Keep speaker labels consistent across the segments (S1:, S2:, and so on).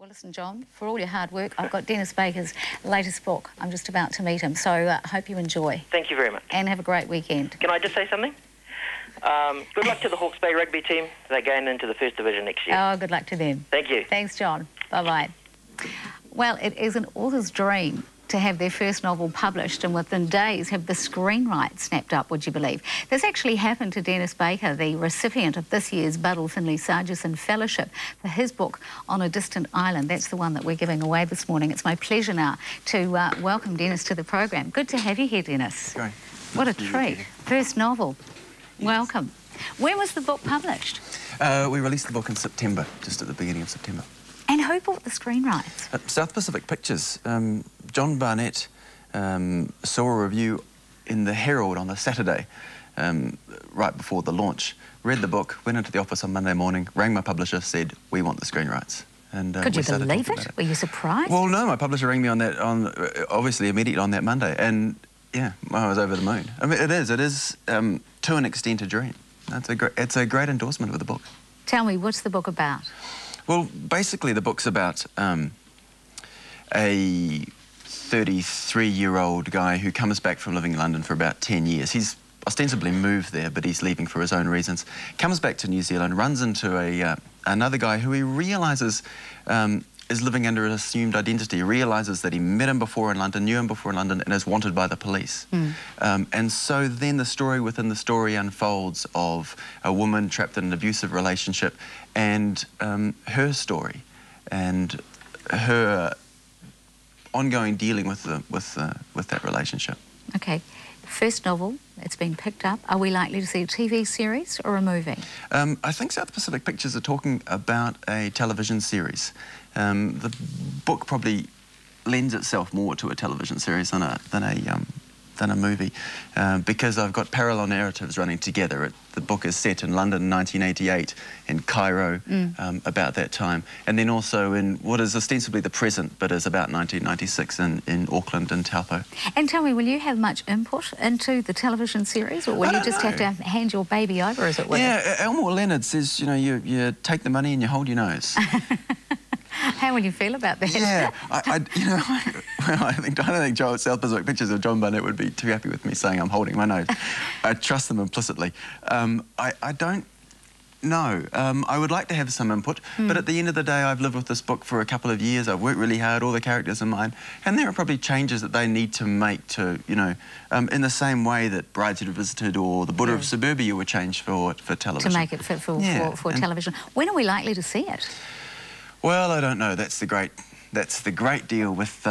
S1: Well, listen, John, for all your hard work, I've got Denis Baker's latest book. I'm just about to meet him, so I hope you enjoy.
S2: Thank you very much.
S1: And have a great weekend.
S2: Can I just say something? Good luck to the Hawke's Bay rugby team. They're going into the First Division next year.
S1: Oh, good luck to them.
S2: Thank you.
S1: Thanks, John. Bye-bye. Well, it is an author's dream to have their first novel published and within days have the screen rights snapped up, would you believe? This actually happened to Denis Baker, the recipient of this year's Buddle Finlay-Sargeson Fellowship for his book On a Distant Island. That's the one that we're giving away this morning. It's my pleasure now to welcome Denis to the program. Good to have you here, Denis.
S3: Great.
S1: What a treat. First novel. Yes. Welcome. When was the book published?
S3: We released the book in September, just at the beginning of September.
S1: And who bought the screen rights?
S3: South Pacific Pictures. John Barnett saw a review in the Herald on the Saturday, right before the launch, read the book, went into the office on Monday morning, rang my publisher, said, we want the screen rights. And,
S1: could you believe it? Were you surprised?
S3: Well, no, my publisher rang me on that, obviously immediately on that Monday, and yeah, I was over the moon. I mean, it is to an extent a dream. It's a great endorsement of the book.
S1: Tell me, what's the book about?
S3: Well, basically the book's about a 33-year-old guy who comes back from living in London for about 10 years. He's ostensibly moved there, but he's leaving for his own reasons. Comes back to New Zealand, runs into another guy who he realises is living under an assumed identity. He realises that he met him before in London, knew him before in London, and is wanted by the police. And so then the story within the story unfolds of a woman trapped in an abusive relationship and her story and her ongoing dealing with that relationship.
S1: Okay. First novel, it's been picked up. Are we likely to see a TV series or a movie?
S3: I think South Pacific Pictures are talking about a television series. The book probably lends itself more to a television series than a movie, because I've got parallel narratives running together. The book is set in London in 1988, in Cairo, about that time, and then also in what is ostensibly the present, but is about 1996 in Auckland and Taupo. And
S1: tell me, will you have much input into the television series, or will you just have to hand your baby over, as it were?
S3: Yeah, Elmore Leonard says, you know, you take the money and you hold your nose.
S1: How will you feel about that?
S3: Yeah, I don't think South Pacific Pictures or John Barnett would be too happy with me saying I'm holding my nose. I trust them implicitly. I don't know. I would like to have some input, but at the end of the day, I've lived with this book for a couple of years. I've worked really hard, all the characters are mine, and there are probably changes that they need to make to, you know, in the same way that Brideshead Revisited or The Buddha of Suburbia were changed for television.
S1: To make it fit for television. When are we likely to see it?
S3: Well, I don't know. That's the great deal with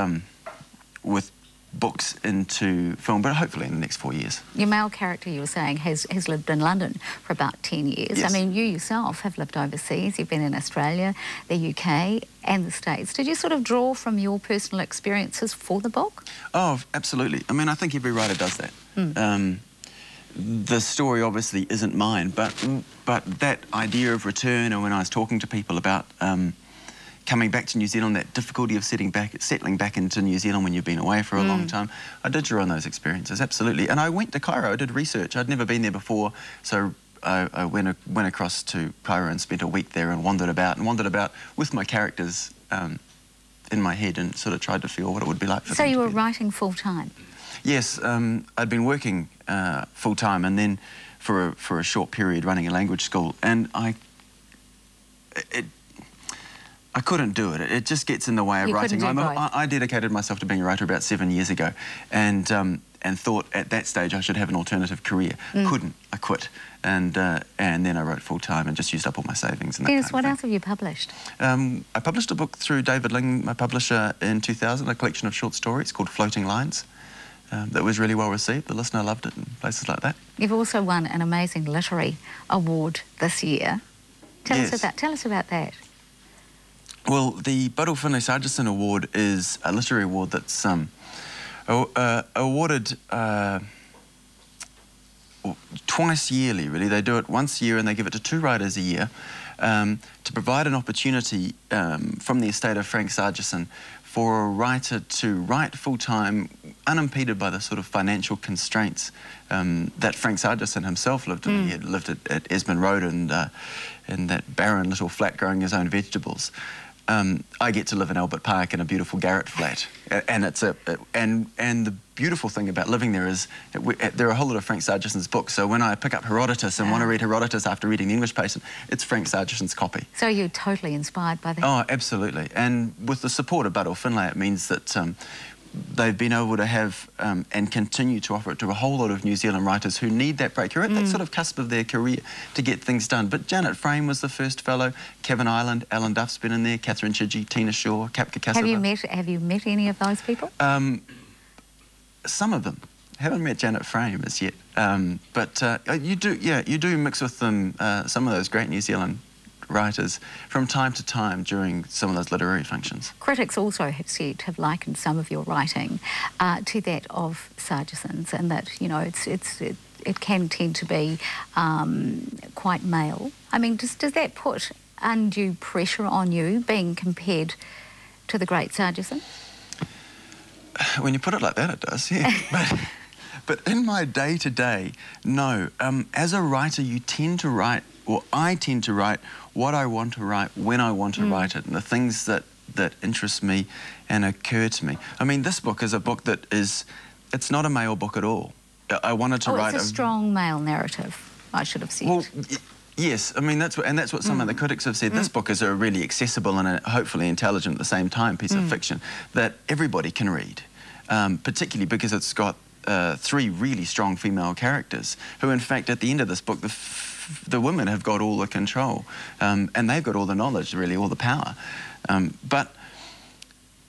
S3: books into film, but hopefully in the next 4 years.
S1: Your male character, you were saying, has lived in London for about 10 years.
S3: Yes.
S1: I mean, you yourself have lived overseas. You've been in Australia, the UK and the States. Did you sort of draw from your personal experiences for the book? Oh,
S3: absolutely. I mean, I think every writer does that. The story obviously isn't mine, but that idea of return, and when I was talking to people about coming back to New Zealand, that difficulty of settling back into New Zealand when you've been away for a long time, I did draw on those experiences, absolutely. And I went to Cairo, I did research. I'd never been there before, so I went across to Cairo and spent a week there and wandered about with my characters in my head and sort of tried to feel what it would be like for them.
S1: So you were writing full-time?
S3: Yes, I'd been working full-time and then for a short period running a language school, and I couldn't do it. It just gets in the way of writing. I dedicated myself to being a writer about 7 years ago, and thought at that stage I should have an alternative career. Couldn't. I quit, and then I wrote full time and just used up all my savings. And
S1: Denis, what else have you published?
S3: I published a book through David Ling, my publisher, in 2000, a collection of short stories called Floating Lines. That was really well received. The listener loved it, and places like that.
S1: You've also won an amazing literary award this year. Tell us about that.
S3: Well, the Buddle Finlay-Sargeson Award is a literary award that's awarded twice yearly, really. They do it once a year and they give it to 2 writers a year to provide an opportunity from the estate of Frank Sargeson for a writer to write full-time, unimpeded by the sort of financial constraints that Frank Sargeson himself lived in. He had lived at Esmond Road and in that barren little flat growing his own vegetables. I get to live in Albert Park in a beautiful garret flat, and and the beautiful thing about living there is there are a whole lot of Frank Sargison's books. So when I pick up Herodotus and want to read Herodotus after reading The English Patient, it's Frank Sargison's copy.
S1: So you're totally inspired by that?
S3: Oh, absolutely. And with the support of Buttle Finlay, it means that they've been able to have and continue to offer it to a whole lot of New Zealand writers who need that break, who are at that sort of cusp of their career to get things done. But Janet Frame was the first fellow, Kevin Ireland, Alan Duff's been in there, Catherine Chidgey, Tina Shaw, Kapka Kassava.
S1: Have you met any of those people?
S3: Some of them. Haven't met Janet Frame as yet. But you do mix with them some of those great New Zealand writers from time to time during some of those literary functions.
S1: Critics also have likened some of your writing to that of Sargison's, and that, you know, it can tend to be quite male. I mean, does that put undue pressure on you, being compared to the great Sargison?
S3: When you put it like that, it does, yeah. But in my day-to-day, no. As a writer, you tend to write, or I tend to write, what I want to write when I want to write it, and the things that interest me and occur to me. I mean, this book is a book that it's not a male book at all. I wanted to write
S1: it's a strong male narrative, I should have said.
S3: Well, yes, I mean, that's what some of the critics have said. This book is a really accessible and hopefully intelligent at the same time piece of fiction that everybody can read, particularly because it's got 3 really strong female characters who, in fact, at the end of this book, the women have got all the control and they've got all the knowledge, really, all the power. But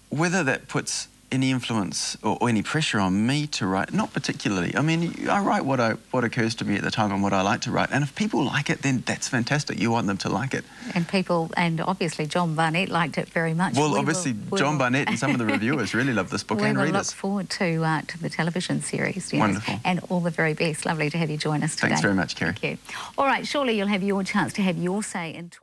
S3: whether that puts any influence or any pressure on me to write, not particularly. I mean, I write what occurs to me at the time and what I like to write, and if people like it, then that's fantastic. You want them to like it. And
S1: obviously John Barnett liked it very much.
S3: Well, obviously John Barnett and some of the reviewers really love this book and read it.
S1: We look forward to the television series. Yes.
S3: Wonderful.
S1: And all the very best. Lovely to have you join us today.
S3: Thanks very much, Kerry.
S1: Thank you. All right, surely you'll have your chance to have your say in talk.